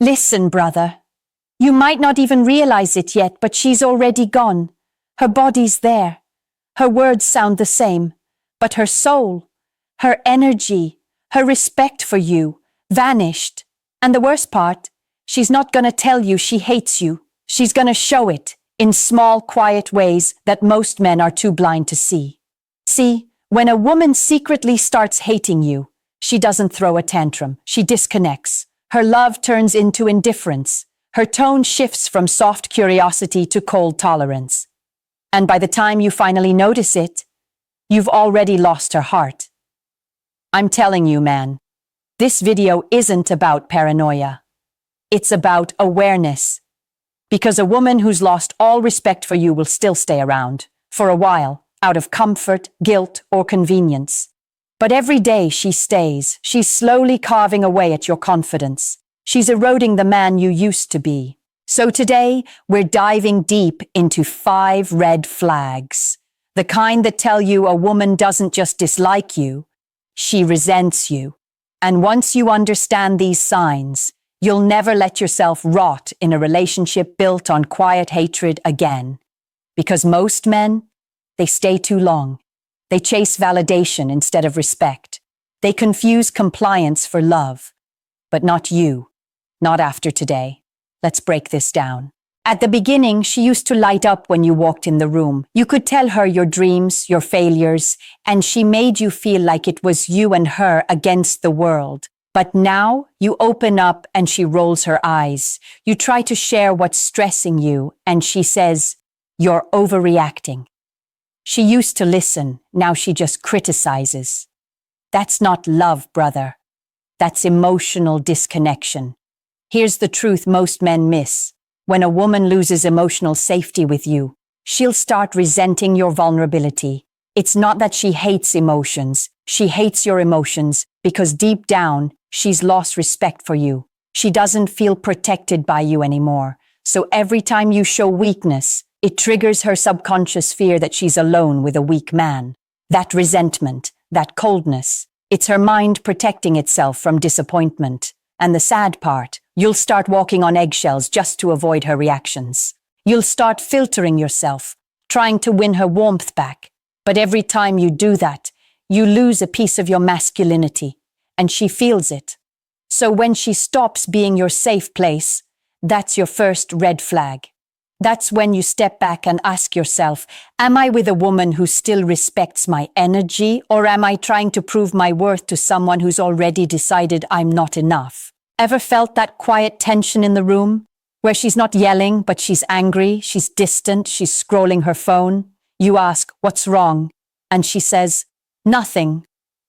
Listen, brother. You might not even realize it yet, but she's already gone. Her body's there. Her words sound the same, but her soul, her energy, her respect for you, vanished. And the worst part, she's not gonna tell you she hates you. She's gonna show it in small, quiet ways that most men are too blind to see. See, when a woman secretly starts hating you, she doesn't throw a tantrum. She disconnects. Her love turns into indifference. Her tone shifts from soft curiosity to cold tolerance. And by the time you finally notice it, you've already lost her heart. I'm telling you, man, this video isn't about paranoia. It's about awareness. Because a woman who's lost all respect for you will still stay around, for a while, out of comfort, guilt, or convenience. But every day she stays, she's slowly carving away at your confidence. She's eroding the man you used to be. So today, we're diving deep into 5 red flags. The kind that tell you a woman doesn't just dislike you, she resents you. And once you understand these signs, you'll never let yourself rot in a relationship built on quiet hatred again. Because most men, they stay too long. They chase validation instead of respect. They confuse compliance for love. But not you. Not after today. Let's break this down. At the beginning, she used to light up when you walked in the room. You could tell her your dreams, your failures, and she made you feel like it was you and her against the world. But now, you open up and she rolls her eyes. You try to share what's stressing you, and she says, "You're overreacting." She used to listen, now she just criticizes. That's not love, brother. That's emotional disconnection. Here's the truth most men miss. When a woman loses emotional safety with you, she'll start resenting your vulnerability. It's not that she hates emotions. She hates your emotions because deep down, she's lost respect for you. She doesn't feel protected by you anymore. So every time you show weakness, it triggers her subconscious fear that she's alone with a weak man. That resentment, that coldness, it's her mind protecting itself from disappointment. And the sad part, you'll start walking on eggshells just to avoid her reactions. You'll start filtering yourself, trying to win her warmth back. But every time you do that, you lose a piece of your masculinity, and she feels it. So when she stops being your safe place, that's your first red flag. That's when you step back and ask yourself, am I with a woman who still respects my energy, or am I trying to prove my worth to someone who's already decided I'm not enough? Ever felt that quiet tension in the room, where she's not yelling, but she's angry, she's distant, she's scrolling her phone? You ask, what's wrong? And she says, nothing.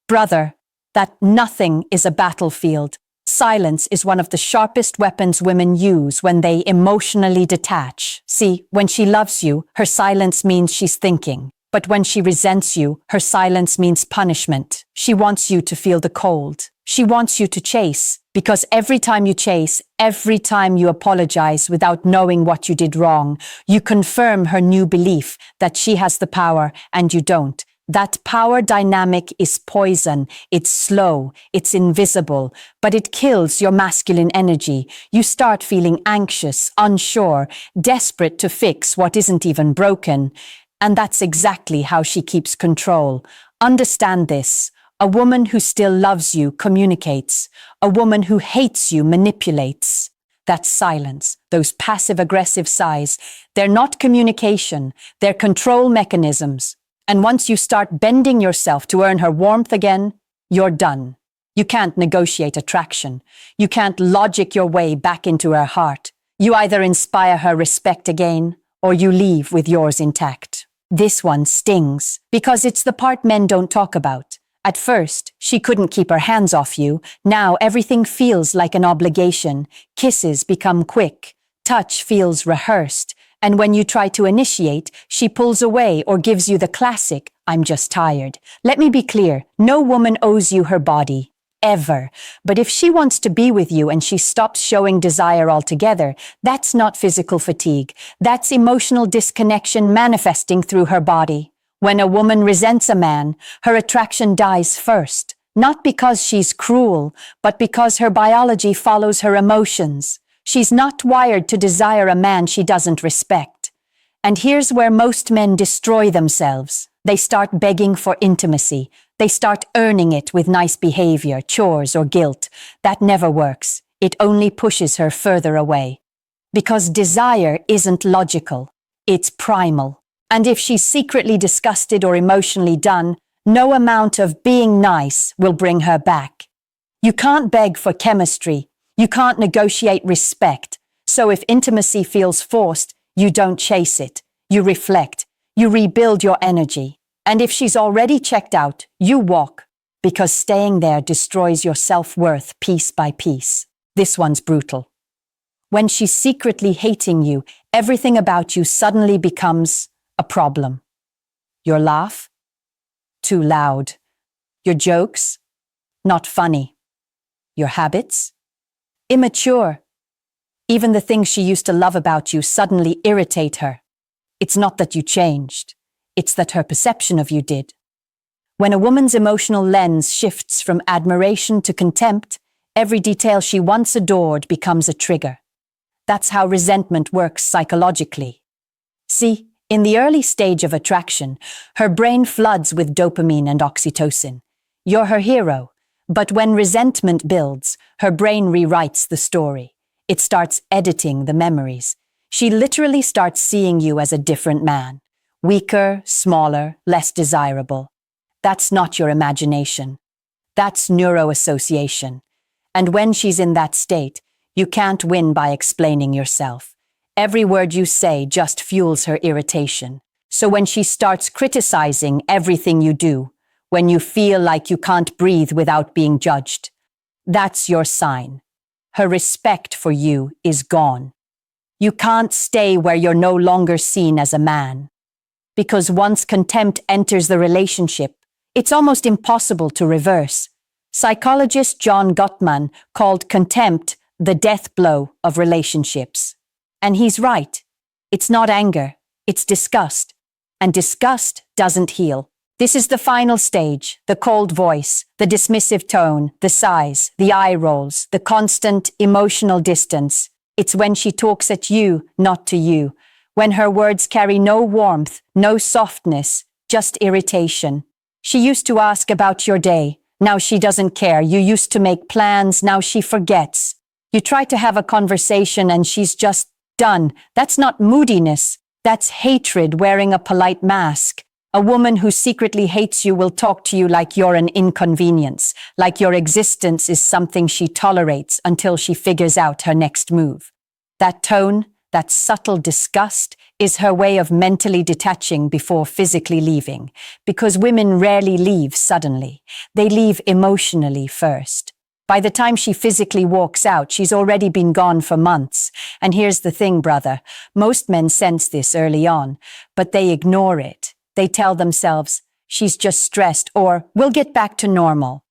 Brother, that nothing is a battlefield. Silence is one of the sharpest weapons women use when they emotionally detach. See, when she loves you, her silence means she's thinking. But when she resents you, her silence means punishment. She wants you to feel the cold. She wants you to chase, because every time you chase, every time you apologize without knowing what you did wrong, you confirm her new belief that she has the power and you don't. That power dynamic is poison. It's slow, it's invisible, but it kills your masculine energy. You start feeling anxious, unsure, desperate to fix what isn't even broken. And that's exactly how she keeps control. Understand this. A woman who still loves you communicates. A woman who hates you manipulates. That silence, those passive-aggressive sighs, they're not communication, they're control mechanisms. And once you start bending yourself to earn her warmth again, you're done. You can't negotiate attraction. You can't logic your way back into her heart. You either inspire her respect again, or you leave with yours intact. This one stings, because it's the part men don't talk about. At first, she couldn't keep her hands off you. Now everything feels like an obligation. Kisses become quick. Touch feels rehearsed. And when you try to initiate, she pulls away or gives you the classic, "I'm just tired." Let me be clear, no woman owes you her body, ever. But if she wants to be with you and she stops showing desire altogether, that's not physical fatigue. That's emotional disconnection manifesting through her body. When a woman resents a man, her attraction dies first, Not because she's cruel, but because her biology follows her emotions. She's not wired to desire a man she doesn't respect. And here's where most men destroy themselves. They start begging for intimacy. They start earning it with nice behavior, chores, or guilt. That never works. It only pushes her further away. Because desire isn't logical. It's primal. And if she's secretly disgusted or emotionally done, no amount of being nice will bring her back. You can't beg for chemistry. You can't negotiate respect. So if intimacy feels forced, you don't chase it. You reflect. You rebuild your energy. And if she's already checked out, you walk. Because staying there destroys your self-worth piece by piece. This one's brutal. When she's secretly hating you, everything about you suddenly becomes a problem. Your laugh? Too loud. Your jokes? Not funny. Your habits? Immature. Even the things she used to love about you suddenly irritate her. It's not that you changed. It's that her perception of you did. When a woman's emotional lens shifts from admiration to contempt, every detail she once adored becomes a trigger. That's how resentment works psychologically. See, in the early stage of attraction, her brain floods with dopamine and oxytocin. You're her hero, but when resentment builds, her brain rewrites the story. It starts editing the memories. She literally starts seeing you as a different man. Weaker, smaller, less desirable. That's not your imagination. That's neuroassociation. And when she's in that state, you can't win by explaining yourself. Every word you say just fuels her irritation. So when she starts criticizing everything you do, when you feel like you can't breathe without being judged, that's your sign. Her respect for you is gone. You can't stay where you're no longer seen as a man. Because once contempt enters the relationship, it's almost impossible to reverse. Psychologist John Gottman called contempt the death blow of relationships. And he's right. It's not anger, it's disgust. And disgust doesn't heal. This is the final stage, the cold voice, the dismissive tone, the sighs, the eye rolls, the constant emotional distance. It's when she talks at you, not to you. When her words carry no warmth, no softness, just irritation. She used to ask about your day. Now she doesn't care. You used to make plans. Now she forgets. You try to have a conversation and she's just done. That's not moodiness. That's hatred wearing a polite mask. A woman who secretly hates you will talk to you like you're an inconvenience, like your existence is something she tolerates until she figures out her next move. That tone, that subtle disgust, is her way of mentally detaching before physically leaving, because women rarely leave suddenly. They leave emotionally first. By the time she physically walks out, she's already been gone for months. And here's the thing, brother. Most men sense this early on, but they ignore it. They tell themselves, she's just stressed, or we'll get back to normal.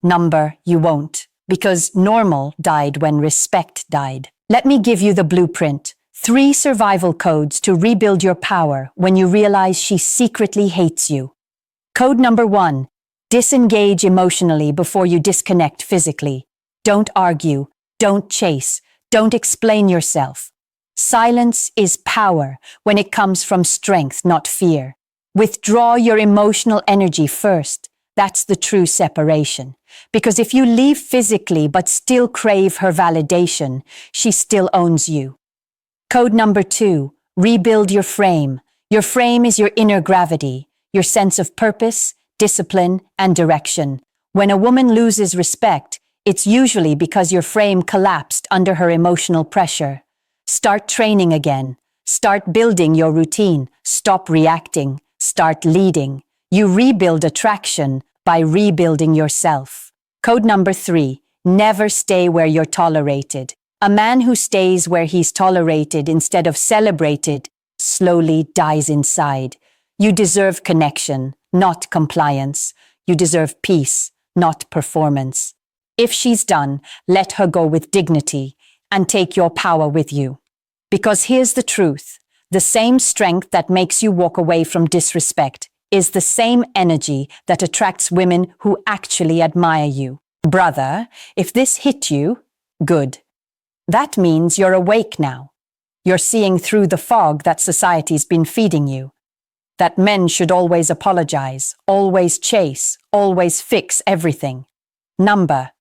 Number, you won't, because normal died when respect died. Let me give you the blueprint. 3 survival codes to rebuild your power when you realize she secretly hates you. Code number 1. Disengage emotionally before you disconnect physically. Don't argue. Don't chase. Don't explain yourself. Silence is power when it comes from strength, not fear. Withdraw your emotional energy first. That's the true separation. Because if you leave physically but still crave her validation, she still owns you. Code number 2. Rebuild your frame. Your frame is your inner gravity, your sense of purpose, discipline, and direction. When a woman loses respect, it's usually because your frame collapsed under her emotional pressure. Start training again. Start building your routine. Stop reacting. Start leading. You rebuild attraction by rebuilding yourself. Code number 3. Never stay where you're tolerated. A man who stays where he's tolerated instead of celebrated slowly dies inside. You deserve connection, not compliance. You deserve peace, not performance. If she's done, let her go with dignity and take your power with you. Because here's the truth. The same strength that makes you walk away from disrespect is the same energy that attracts women who actually admire you. Brother, if this hit you, good. That means you're awake now. You're seeing through the fog that society's been feeding you. That men should always apologize, always chase, always fix everything. Number.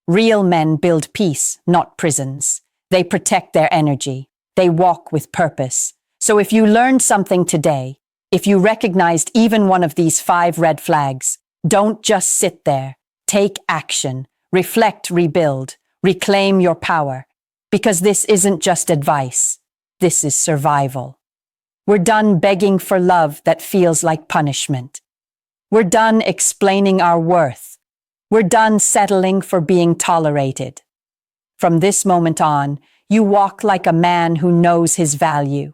Real men build peace, not prisons. They protect their energy. They walk with purpose. So if you learned something today, if you recognized even one of these 5 red flags, don't just sit there. Take action. Reflect, rebuild. Reclaim your power. Because this isn't just advice. This is survival. We're done begging for love that feels like punishment. We're done explaining our worth. We're done settling for being tolerated. From this moment on, you walk like a man who knows his value.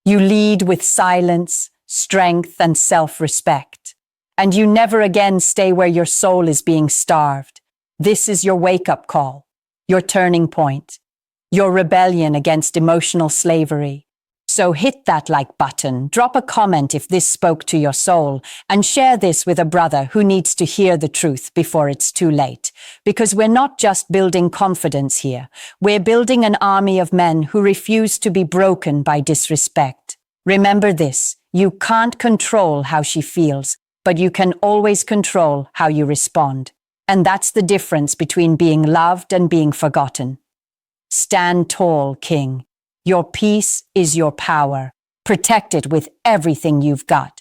You lead with silence, strength, and self-respect. And you never again stay where your soul is being starved. This is your wake-up call, your turning point, your rebellion against emotional slavery. So hit that like button, drop a comment if this spoke to your soul, and share this with a brother who needs to hear the truth before it's too late. Because we're not just building confidence here, we're building an army of men who refuse to be broken by disrespect. Remember this, you can't control how she feels, but you can always control how you respond. And that's the difference between being loved and being forgotten. Stand tall, King. Your peace is your power. Protect it with everything you've got.